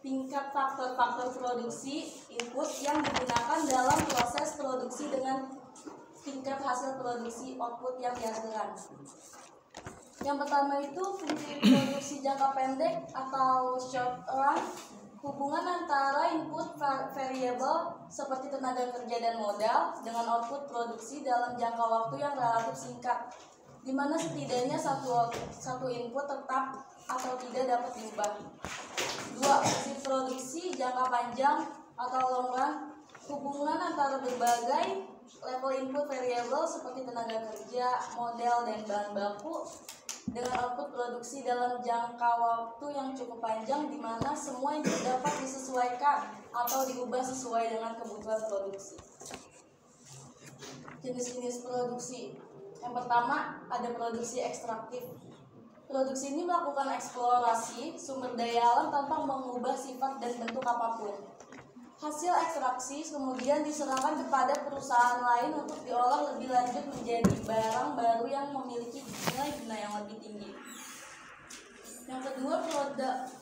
tingkat faktor-faktor produksi input yang digunakan dalam proses produksi dengan tingkat hasil produksi output yang dihasilkan. Yang pertama itu fungsi produksi jangka pendek atau short run, hubungan antara input variabel seperti tenaga kerja dan modal dengan output produksi dalam jangka waktu yang relatif singkat, di mana setidaknya satu input tetap atau tidak dapat diubah. 2. Fungsi produksi jangka panjang atau long run, hubungan antara berbagai level input variabel seperti tenaga kerja, modal, dan bahan baku dengan output produksi dalam jangka waktu yang cukup panjang, di mana semua input dapat disesuaikan atau diubah sesuai dengan kebutuhan produksi. Jenis-jenis produksi. Yang pertama ada produksi ekstraktif. Produksi ini melakukan eksplorasi sumber daya alam tanpa mengubah sifat dan bentuk apapun. Hasil ekstraksi kemudian diserahkan kepada perusahaan lain untuk diolah lebih lanjut menjadi barang baru yang memiliki nilai guna yang lebih tinggi. Yang kedua,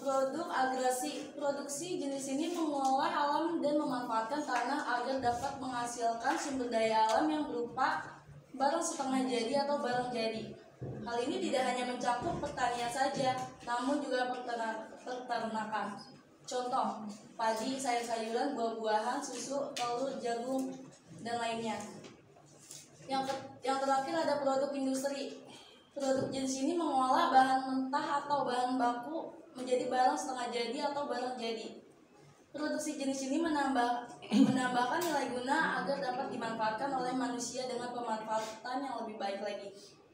produk agresi. Produksi jenis ini mengolah alam dan memanfaatkan tanah agar dapat menghasilkan sumber daya alam yang berupa barang setengah jadi atau barang jadi. Hal ini tidak hanya mencakup pertanian saja, namun juga peternakan. Contoh, padi, sayur-sayuran, buah-buahan, susu, telur, jagung, dan lainnya. Yang terakhir ada produk industri. Produk jenis ini mengolah bahan mentah atau bahan baku menjadi barang setengah jadi atau barang jadi. Produksi jenis ini menambahkan nilai guna agar dapat dimanfaatkan oleh manusia dengan pemanfaatan yang lebih baik lagi.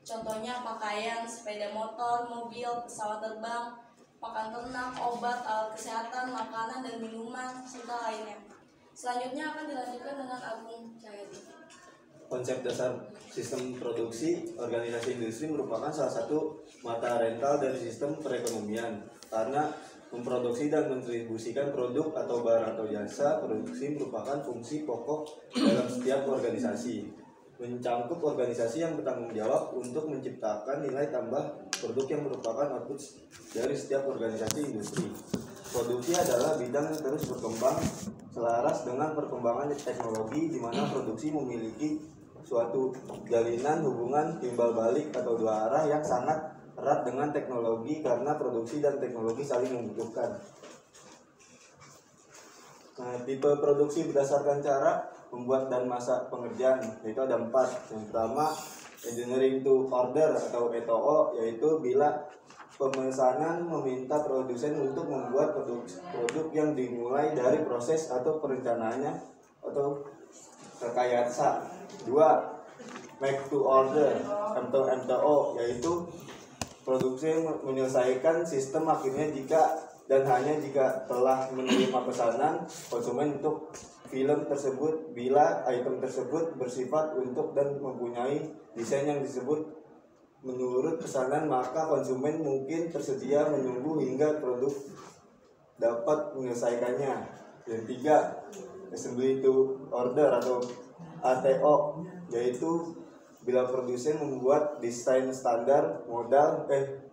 Contohnya pakaian, sepeda motor, mobil, pesawat terbang, pakan ternak, obat, alat kesehatan, makanan dan minuman, serta lainnya. Selanjutnya akan dilanjutkan dengan Agung Cahyadi. Konsep dasar sistem produksi organisasi industri merupakan salah satu mata rental dari sistem perekonomian. Karena memproduksi dan mendistribusikan produk atau barang atau jasa, produksi merupakan fungsi pokok dalam setiap organisasi. Mencangkup organisasi yang bertanggung jawab untuk menciptakan nilai tambah produk yang merupakan output dari setiap organisasi industri. Produksi adalah bidang yang terus berkembang selaras dengan perkembangan teknologi, di mana produksi memiliki suatu jalinan hubungan timbal balik atau dua arah yang sangat erat dengan teknologi, karena produksi dan teknologi saling membutuhkan. Tipe produksi berdasarkan cara membuat dan masa pengerjaan, yaitu ada 4. Yang pertama, engineering to order atau ETO, yaitu bila pemesanan meminta produsen untuk membuat produk yang dimulai dari proses atau perencanaannya atau rekayasa. 2. Make to order atau MTO, yaitu produksi menyelesaikan sistem akhirnya jika dan hanya jika telah menerima pesanan konsumen untuk film tersebut, bila item tersebut bersifat untuk dan mempunyai desain yang disebut menurut pesanan, maka konsumen mungkin tersedia menunggu hingga produk dapat menyelesaikannya. Yang 3, assembly to order atau ATO, yaitu bila produsen membuat desain standar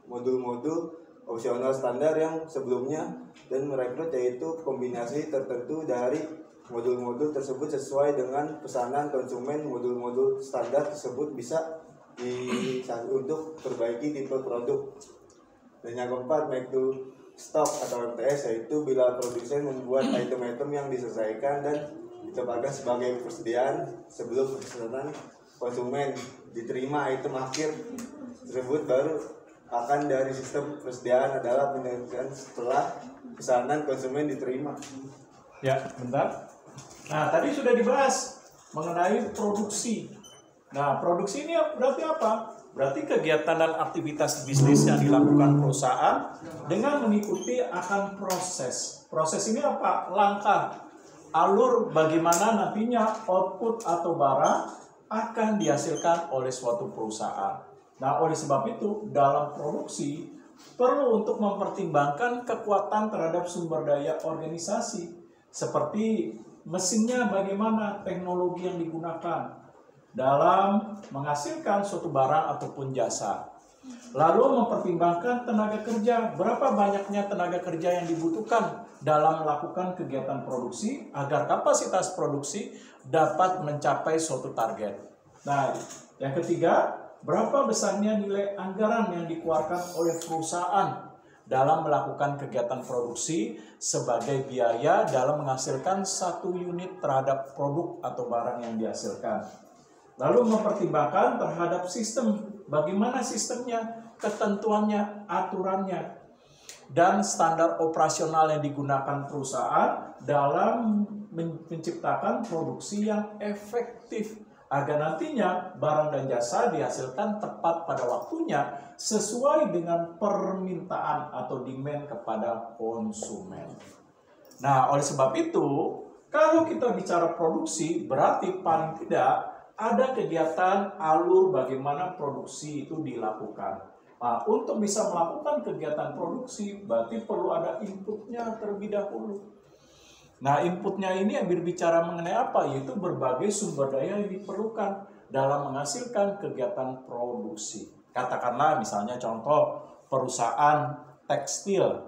modul-modul opsional standar yang sebelumnya dan merekrut, yaitu kombinasi tertentu dari modul-modul tersebut sesuai dengan pesanan konsumen. Modul-modul standar tersebut bisa untuk perbaiki tipe produk. Dan yang keempat, make to stock atau MTS, yaitu bila produsen membuat item-item yang diselesaikan dan ditempatkan sebagai persediaan sebelum pesanan konsumen diterima. Item akhir tersebut baru akan dari sistem persediaan adalah penyelesaian setelah pesanan konsumen diterima. Ya, bentar. Nah, tadi sudah dibahas mengenai produksi. Nah, produksi ini berarti apa? Berarti kegiatan dan aktivitas bisnis yang dilakukan perusahaan dengan mengikuti akan proses. Proses ini apa? Langkah, alur bagaimana nantinya output atau barang akan dihasilkan oleh suatu perusahaan. Nah, oleh sebab itu, dalam produksi perlu untuk mempertimbangkan kekuatan terhadap sumber daya organisasi, seperti mesinnya bagaimana, teknologi yang digunakan dalam menghasilkan suatu barang ataupun jasa. Lalu mempertimbangkan tenaga kerja, berapa banyaknya tenaga kerja yang dibutuhkan dalam melakukan kegiatan produksi agar kapasitas produksi dapat mencapai suatu target. Nah, yang ketiga, berapa besarnya nilai anggaran yang dikeluarkan oleh perusahaan dalam melakukan kegiatan produksi sebagai biaya dalam menghasilkan satu unit terhadap produk atau barang yang dihasilkan. Lalu mempertimbangkan terhadap sistem, bagaimana sistemnya, ketentuannya, aturannya, dan standar operasional yang digunakan perusahaan dalam menciptakan produksi yang efektif agar nantinya barang dan jasa dihasilkan tepat pada waktunya sesuai dengan permintaan atau demand kepada konsumen. Nah, oleh sebab itu, kalau kita bicara produksi, berarti paling tidak ada kegiatan alur bagaimana produksi itu dilakukan. Nah, untuk bisa melakukan kegiatan produksi, berarti perlu ada inputnya terlebih dahulu. Nah, inputnya ini yang berbicara mengenai apa? Yaitu berbagai sumber daya yang diperlukan dalam menghasilkan kegiatan produksi. Katakanlah misalnya contoh perusahaan tekstil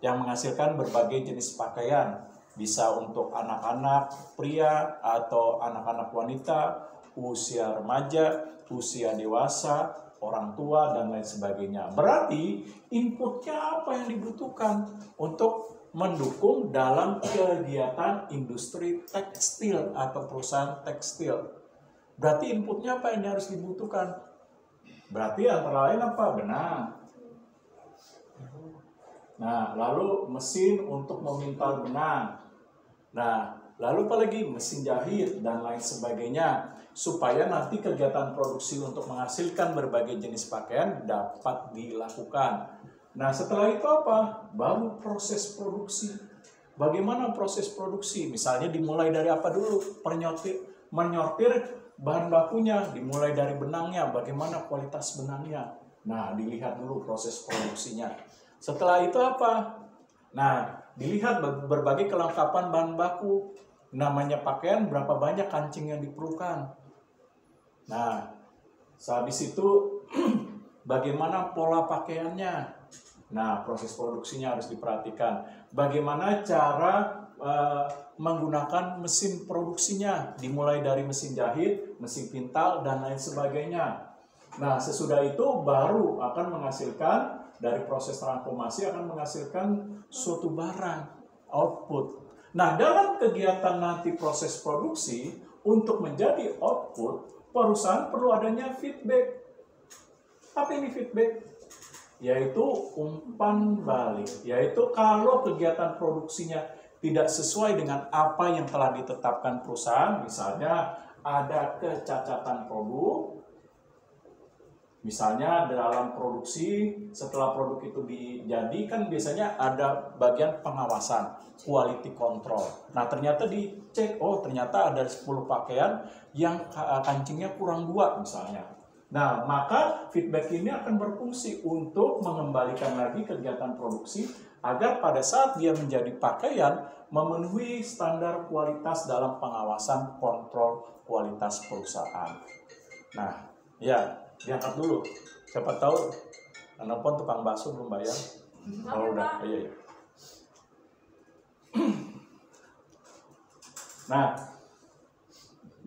yang menghasilkan berbagai jenis pakaian. Bisa untuk anak-anak pria atau anak-anak wanita, usia remaja, usia dewasa, orang tua, dan lain sebagainya. Berarti inputnya apa yang dibutuhkan untuk mendukung dalam kegiatan industri tekstil atau perusahaan tekstil. Berarti inputnya apa yang harus dibutuhkan? Berarti antara lain apa? Benang. Nah, lalu mesin untuk memintal benang. Nah, lalu apa lagi? Mesin jahit dan lain sebagainya. Supaya nanti kegiatan produksi untuk menghasilkan berbagai jenis pakaian dapat dilakukan. Nah, setelah itu apa? Baru proses produksi. Bagaimana proses produksi? Misalnya dimulai dari apa dulu? Menyortir bahan bakunya, dimulai dari benangnya, bagaimana kualitas benangnya. Nah, dilihat dulu proses produksinya. Setelah itu apa? Nah, dilihat berbagai kelengkapan bahan baku. Namanya pakaian, berapa banyak kancing yang diperlukan. Nah, sehabis itu bagaimana pola pakaiannya. Nah, proses produksinya harus diperhatikan. Bagaimana cara menggunakan mesin produksinya, dimulai dari mesin jahit, mesin pintal, dan lain sebagainya. Nah, sesudah itu baru akan menghasilkan, dari proses transformasi akan menghasilkan suatu barang, output. Nah, dalam kegiatan nanti proses produksi, untuk menjadi output, perusahaan perlu adanya feedback. Apa ini feedback? Yaitu umpan balik. Yaitu kalau kegiatan produksinya tidak sesuai dengan apa yang telah ditetapkan perusahaan, misalnya ada kecacatan produk, misalnya dalam produksi, setelah produk itu dijadikan biasanya ada bagian pengawasan, quality control. Nah, ternyata dicek, oh ternyata ada 10 pakaian yang kancingnya kurang 2 misalnya. Nah, maka feedback ini akan berfungsi untuk mengembalikan lagi kegiatan produksi agar pada saat dia menjadi pakaian memenuhi standar kualitas dalam pengawasan kontrol kualitas perusahaan. Nah, ya diangkat dulu. Siapa tahu nelpon tukang bakso belum bayar. Oh udah, iya. Nah,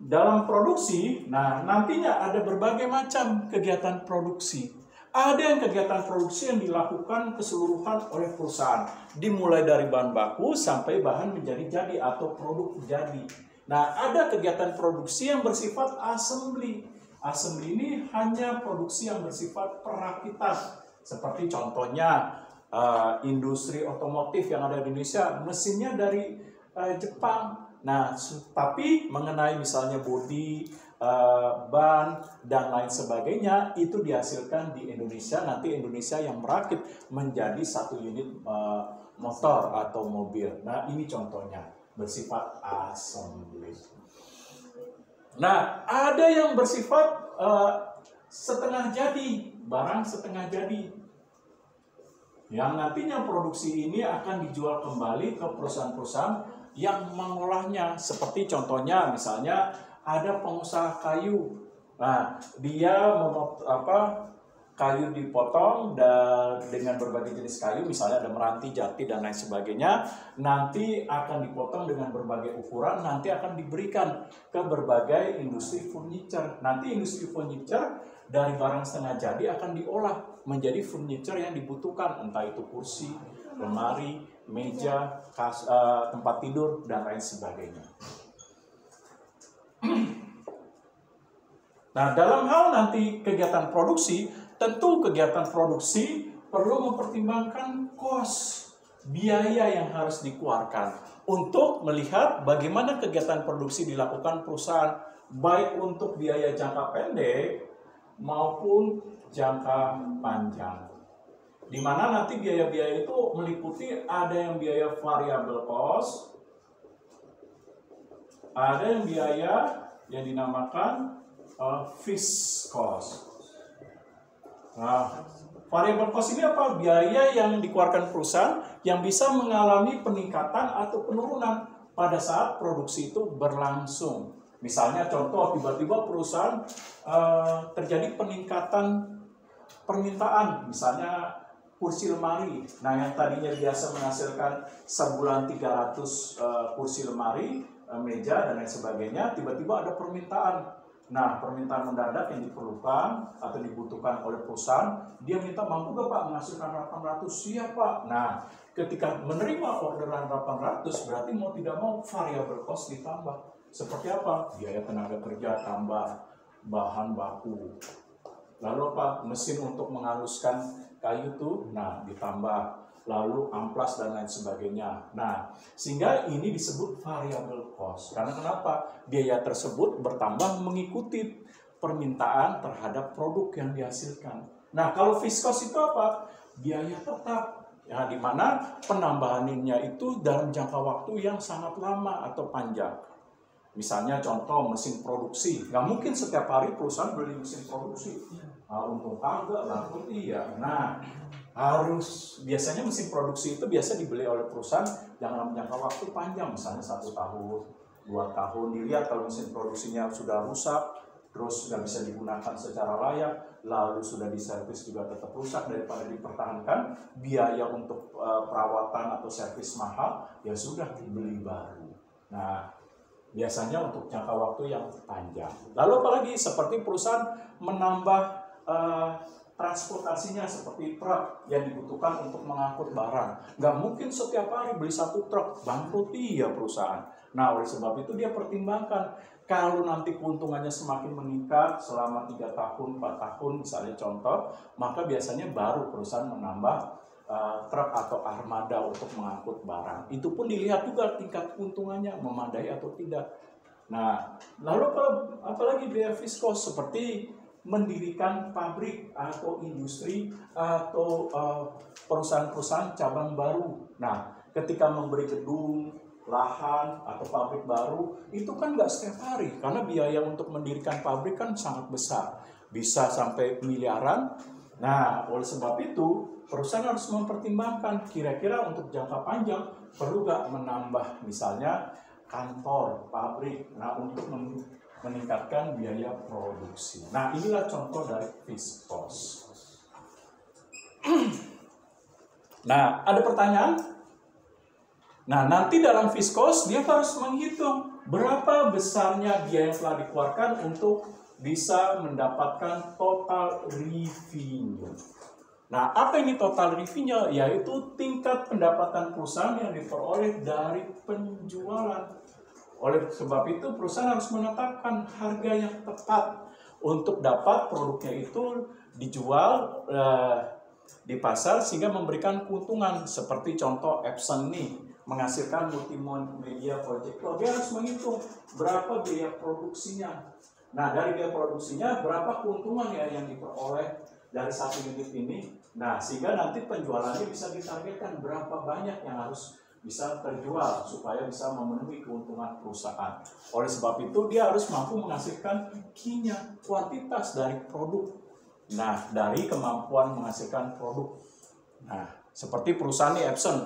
dalam produksi, nah nantinya ada berbagai macam kegiatan produksi. Ada yang kegiatan produksi yang dilakukan keseluruhan oleh perusahaan, dimulai dari bahan baku sampai bahan menjadi jadi atau produk jadi. Nah, ada kegiatan produksi yang bersifat assembly. Assembly ini hanya produksi yang bersifat perakitan. Seperti contohnya industri otomotif yang ada di Indonesia, mesinnya dari Jepang. Nah, tapi mengenai misalnya bodi, ban, dan lain sebagainya, itu dihasilkan di Indonesia. Nanti Indonesia yang merakit menjadi satu unit motor atau mobil. Nah, ini contohnya bersifat assembly. Nah, ada yang bersifat setengah jadi, barang setengah jadi, yang nantinya produksi ini akan dijual kembali ke perusahaan-perusahaan yang mengolahnya. Seperti contohnya misalnya ada pengusaha kayu. Nah, dia kayu dipotong dan dengan berbagai jenis kayu, misalnya ada meranti, jati, dan lain sebagainya, nanti akan dipotong dengan berbagai ukuran, nanti akan diberikan ke berbagai industri furniture. Nanti industri furniture dari barang setengah jadi akan diolah menjadi furniture yang dibutuhkan, entah itu kursi, lemari, meja, tempat tidur, dan lain sebagainya. Nah, dalam hal nanti kegiatan produksi, tentu kegiatan produksi perlu mempertimbangkan kos, biaya yang harus dikeluarkan untuk melihat bagaimana kegiatan produksi dilakukan perusahaan, baik untuk biaya jangka pendek maupun jangka panjang. Di mana nanti biaya-biaya itu meliputi ada yang biaya variable cost, ada yang biaya yang dinamakan fixed cost. Nah, variable cost ini apa? Biaya yang dikeluarkan perusahaan yang bisa mengalami peningkatan atau penurunan pada saat produksi itu berlangsung. Misalnya contoh, tiba-tiba perusahaan terjadi peningkatan permintaan, misalnya kursi lemari. Nah, yang tadinya biasa menghasilkan sebulan 300 kursi lemari, meja, dan lain sebagainya, tiba-tiba ada permintaan. Nah, permintaan mendadak yang diperlukan atau dibutuhkan oleh perusahaan, dia minta, mampu gak Pak menghasilkan 800? Siap Pak. Nah, ketika menerima orderan 800, berarti mau tidak mau variable cost ditambah. Seperti apa? Biaya tenaga kerja tambah, bahan baku. Lalu apa? Mesin untuk menghaluskan kayu tuh, nah ditambah. Lalu amplas dan lain sebagainya. Nah, sehingga ini disebut variable cost. Karena kenapa? Biaya tersebut bertambah mengikuti permintaan terhadap produk yang dihasilkan. Nah, kalau fixed cost itu apa? Biaya tetap. Ya, di mana penambahannya itu dalam jangka waktu yang sangat lama atau panjang. Misalnya contoh mesin produksi. Nggak mungkin setiap hari perusahaan beli mesin produksi. Nah, untung kagak, laku iya. Nah, biasanya mesin produksi itu biasa dibeli oleh perusahaan dalam jangka waktu panjang, misalnya 1 tahun, 2 tahun. Dilihat kalau mesin produksinya sudah rusak, terus nggak bisa digunakan secara layak, lalu sudah diservis juga tetap rusak, daripada dipertahankan, biaya untuk perawatan atau servis mahal, ya sudah dibeli baru. Nah, biasanya untuk jangka waktu yang panjang. Lalu apalagi seperti perusahaan menambah transportasinya seperti truk yang dibutuhkan untuk mengangkut barang. Nggak mungkin setiap hari beli 1 truk, bangkrut iya perusahaan. Nah, oleh sebab itu dia pertimbangkan, kalau nanti keuntungannya semakin meningkat selama 3 tahun, 4 tahun misalnya contoh, maka biasanya baru perusahaan menambah truk atau armada untuk mengangkut barang. Itu pun dilihat juga tingkat keuntungannya memadai atau tidak. Nah, lalu apalagi biaya fixed cost seperti mendirikan pabrik atau industri atau perusahaan-perusahaan cabang baru. Nah, ketika memberi gedung, lahan, atau pabrik baru, itu kan nggak setiap hari. Karena biaya untuk mendirikan pabrik kan sangat besar. Bisa sampai miliaran. Nah, oleh sebab itu, perusahaan harus mempertimbangkan kira-kira untuk jangka panjang perlu nggak menambah misalnya kantor, pabrik, nah untuk meningkatkan biaya produksi. Nah, inilah contoh dari fixed cost. Nah, ada pertanyaan? Nah, nanti dalam fixed cost dia harus menghitung berapa besarnya biaya yang telah dikeluarkan untuk bisa mendapatkan total revenue. Nah, apa ini total revenue? Yaitu tingkat pendapatan perusahaan yang diperoleh dari penjualan. Oleh sebab itu, perusahaan harus menetapkan harga yang tepat untuk dapat produknya itu dijual di pasar sehingga memberikan keuntungan. Seperti contoh Epson nih, menghasilkan multimedia projector. Dia harus menghitung berapa biaya produksinya. Nah, dari biaya produksinya, berapa keuntungan ya yang diperoleh dari 1 unit ini. Nah, sehingga nanti penjualannya bisa ditargetkan berapa banyak yang harus bisa terjual supaya bisa memenuhi keuntungan perusahaan. Oleh sebab itu dia harus mampu menghasilkan kuantitas dari produk. Nah, dari kemampuan menghasilkan produk. Nah, seperti perusahaan nih Epson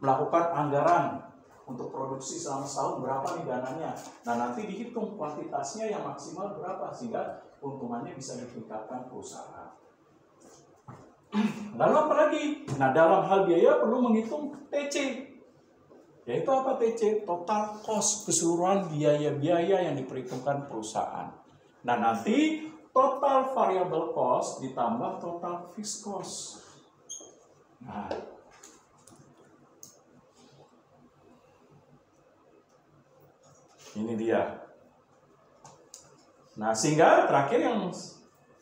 melakukan anggaran untuk produksi selama setahun berapa nih dananya. Nah, nanti dihitung kuantitasnya yang maksimal berapa sehingga keuntungannya bisa ditingkatkan perusahaan. Lalu apa lagi? Nah, dalam hal biaya perlu menghitung TC. Yaitu apa TC? Total cost, keseluruhan biaya-biaya yang diperhitungkan perusahaan. Nah, nanti total variable cost ditambah total fixed cost. Nah, ini dia. Nah, sehingga terakhir yang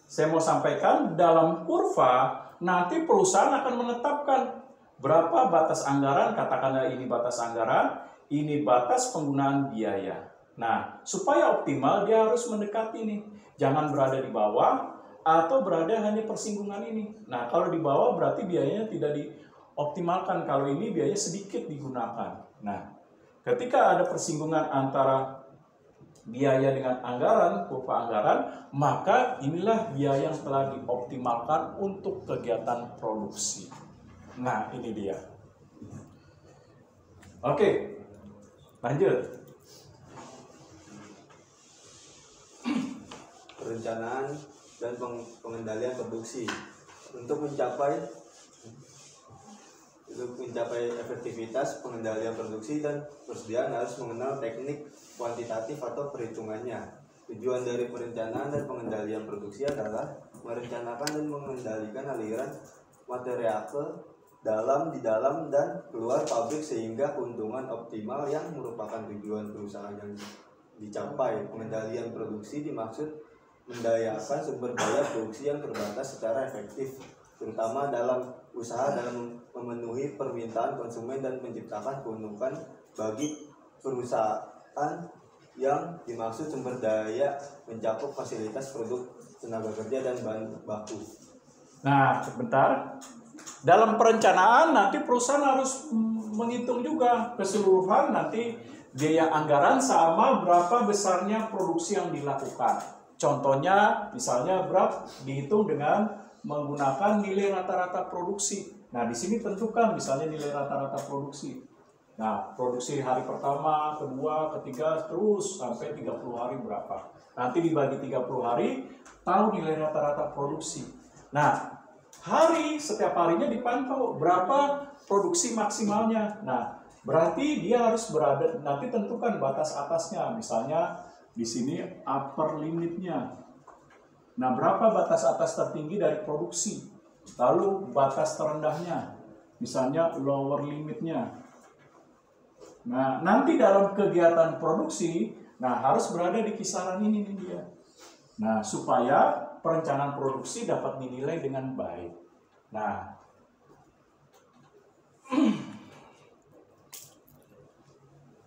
saya mau sampaikan, dalam kurva nanti perusahaan akan menetapkan berapa batas anggaran, katakanlah ini batas anggaran, ini batas penggunaan biaya. Nah, supaya optimal dia harus mendekati ini. Jangan berada di bawah atau berada hanya persinggungan ini. Nah, kalau di bawah berarti biayanya tidak dioptimalkan. Kalau ini biayanya sedikit digunakan. Nah, ketika ada persinggungan antara biaya dengan anggaran, kurva anggaran, maka inilah biaya yang telah dioptimalkan untuk kegiatan produksi. Nah, ini dia. Oke, lanjut. Perencanaan dan pengendalian produksi. Untuk mencapai efektivitas pengendalian produksi dan persediaan harus mengenal teknik kuantitatif atau perhitungannya. Tujuan dari perencanaan dan pengendalian produksi adalah merencanakan dan mengendalikan aliran material di dalam dan keluar pabrik sehingga keuntungan optimal yang merupakan tujuan perusahaan yang dicapai. Pengendalian produksi dimaksud mendayakan sumber daya produksi yang terbatas secara efektif, terutama dalam usaha dalam memenuhi permintaan konsumen dan menciptakan keuntungan bagi perusahaan yang dimaksud sumber daya mencakup fasilitas, produk, tenaga kerja, dan bahan baku. Nah, sebentar. Dalam perencanaan nanti perusahaan harus menghitung juga keseluruhan nanti biaya anggaran sama berapa besarnya produksi yang dilakukan. Contohnya misalnya berapa dihitung dengan menggunakan nilai rata-rata produksi. Nah, di sini tentukan misalnya nilai rata-rata produksi. Nah, produksi hari pertama, kedua, ketiga, terus sampai 30 hari berapa. Nanti dibagi 30 hari, tahu nilai rata-rata produksi. Nah, setiap harinya dipantau berapa produksi maksimalnya. Nah, berarti dia harus berada, nanti tentukan batas atasnya. Misalnya di sini upper limitnya. Nah, berapa batas atas tertinggi dari produksi? Lalu batas terendahnya, misalnya lower limitnya. Nah, nanti dalam kegiatan produksi, nah harus berada di kisaran ini nih dia. Nah, supaya perencanaan produksi dapat dinilai dengan baik. Nah,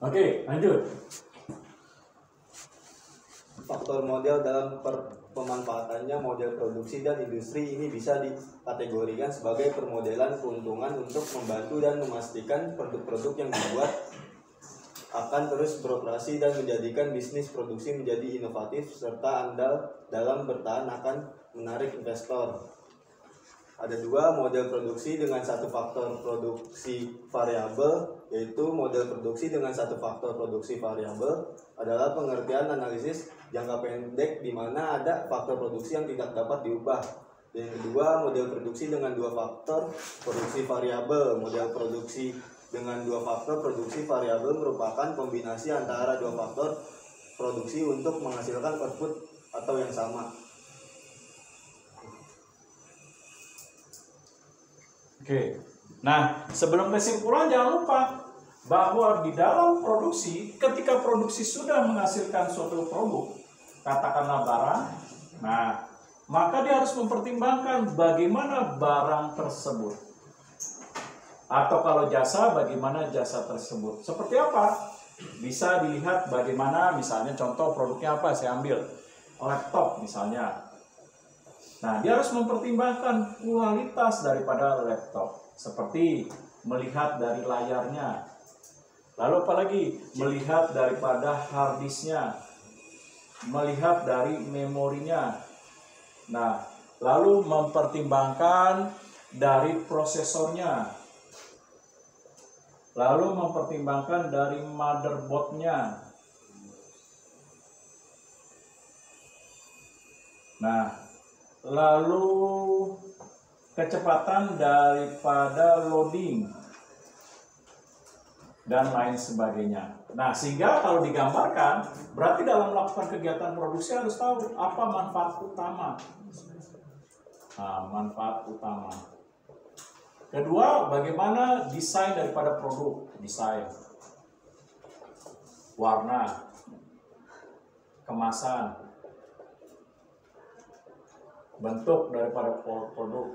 oke, lanjut. Faktor model dalam pemanfaatannya, model produksi dan industri ini bisa dikategorikan sebagai permodelan keuntungan untuk membantu dan memastikan produk-produk yang dibuat akan terus beroperasi dan menjadikan bisnis produksi menjadi inovatif serta andal dalam bertahan akan menarik investor. Ada dua model produksi dengan satu faktor produksi variabel, yaitu model produksi dengan satu faktor produksi variabel adalah pengertian analisis jangka pendek di mana ada faktor produksi yang tidak dapat diubah. Dan yang kedua, model produksi dengan dua faktor produksi variabel. Model produksi dengan dua faktor produksi variabel merupakan kombinasi antara dua faktor produksi untuk menghasilkan output atau yang sama. Oke. Nah, sebelum kesimpulan jangan lupa bahwa di dalam produksi, ketika produksi sudah menghasilkan suatu produk, katakanlah barang, nah, maka dia harus mempertimbangkan bagaimana barang tersebut. Atau kalau jasa, bagaimana jasa tersebut. Seperti apa? Bisa dilihat bagaimana, misalnya contoh produknya apa, saya ambil laptop misalnya. Nah, dia harus mempertimbangkan kualitas daripada laptop. Seperti melihat dari layarnya. Lalu apalagi? Melihat daripada hard disknya. Melihat dari memorinya. Nah, lalu mempertimbangkan dari prosesornya. Lalu mempertimbangkan dari motherboardnya. Nah, lalu kecepatan daripada loading, dan lain sebagainya. Nah, sehingga kalau digambarkan, berarti dalam melakukan kegiatan produksi harus tahu apa manfaat utama. Nah, manfaat utama. Kedua, bagaimana desain daripada produk, desain, warna, kemasan, bentuk daripada produk,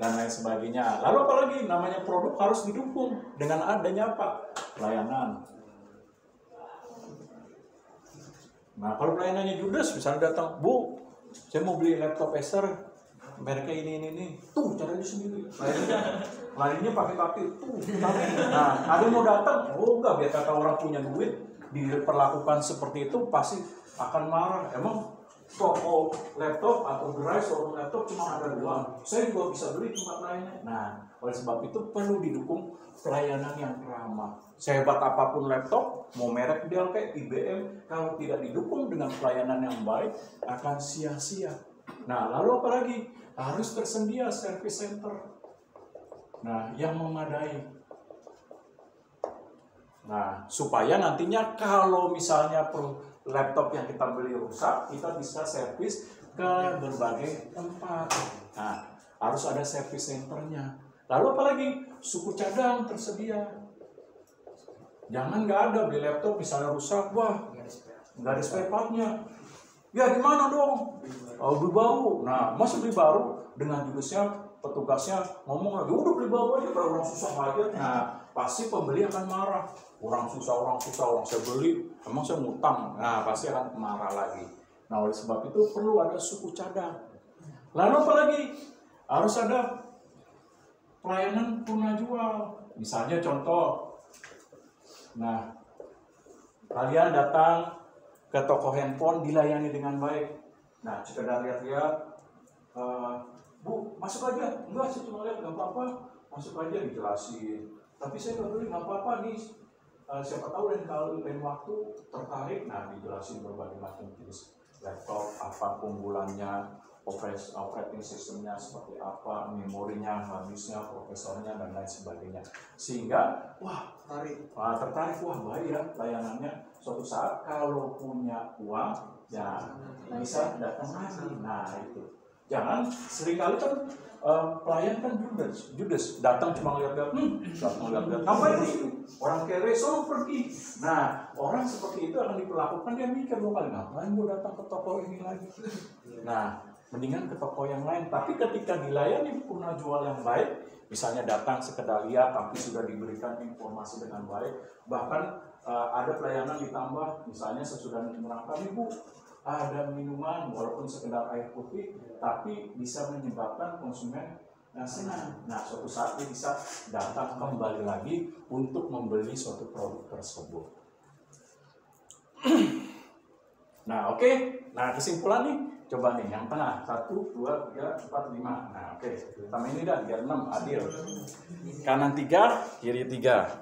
dan lain sebagainya. Lalu apalagi namanya produk harus didukung dengan adanya apa? Pelayanan. Nah, kalau pelayanannya judes, misalnya datang, Bu, saya mau beli laptop Acer, mereknya ini, tuh caranya sendiri. Lainnya pakai tuh. Nah, ada mau datang, oh enggak, biar kata orang punya duit, diperlakukan seperti itu pasti akan marah. Emang toko laptop atau gerai showroom laptop cuma ada 2, saya juga bisa beli tempat lainnya. Nah, oleh sebab itu perlu didukung pelayanan yang ramah. Sehebat apapun laptop, mau merek Dell kayak IBM, kalau tidak didukung dengan pelayanan yang baik akan sia-sia. Nah, lalu apalagi harus tersedia service center, nah yang memadai. Nah, supaya nantinya kalau misalnya laptop yang kita beli rusak, kita bisa servis ke berbagai tempat. Nah, harus ada service centernya. Lalu apalagi suku cadang tersedia. Jangan nggak ada beli laptop misalnya rusak, wah nggak ada spare partnya. Ya gimana dong? Oh, beli baru. Nah, masa beli baru dengan judusnya petugasnya ngomong lagi, udah beli baru aja, kalau orang susah aja. Nah, pasti pembeli akan marah. Orang susah, orang saya beli, emang saya ngutang. Nah, pasti akan marah lagi. Nah, oleh sebab itu perlu ada suku cadang. Lalu apalagi harus ada pelayanan tuna jual. Misalnya contoh, nah kalian datang ke toko handphone, dilayani dengan baik. Nah, sekedar lihat-lihat, Bu, masuk aja. Enggak, saya cuma lihat, nggak apa-apa. Masuk aja, dijelasin. Tapi saya nggak beli, nggak apa-apa nih. Siapa tahu lain waktu tertarik. Nah, dijelasin berbagai macam jenis laptop, apa keunggulannya, operating systemnya seperti apa, memorinya, harddisknya, prosesornya, dan lain sebagainya. Sehingga, wah, tertarik, wah baik ya layanannya. Suatu saat kalau punya uang, ya bisa datang lagi. Nah, itu. Jangan seringkali kan pelayan kan judes, datang cuma lihat-lihat, ngapain di sini? Orang kere solo pergi. Nah, orang seperti itu akan diperlakukan, dia mikir 2 kali, ngapain gue datang ke toko ini lagi? Nah, mendingan ke toko yang lain. Tapi ketika dilayani tuna jual yang baik, misalnya datang sekedar lihat, tapi sudah diberikan informasi dengan baik, bahkan ada pelayanan ditambah, misalnya sesudah menerangkan, Ibu, ada minuman walaupun sekedar air putih, tapi bisa menyebabkan konsumen senang. Nah, suatu saat dia bisa datang kembali lagi untuk membeli suatu produk tersebut. Nah, oke. Nah, kesimpulan nih, coba nih yang tengah 1, 2, 3, 4, 5. Nah, oke. Sama ini dah biar 6 adil. Kanan 3, kiri 3.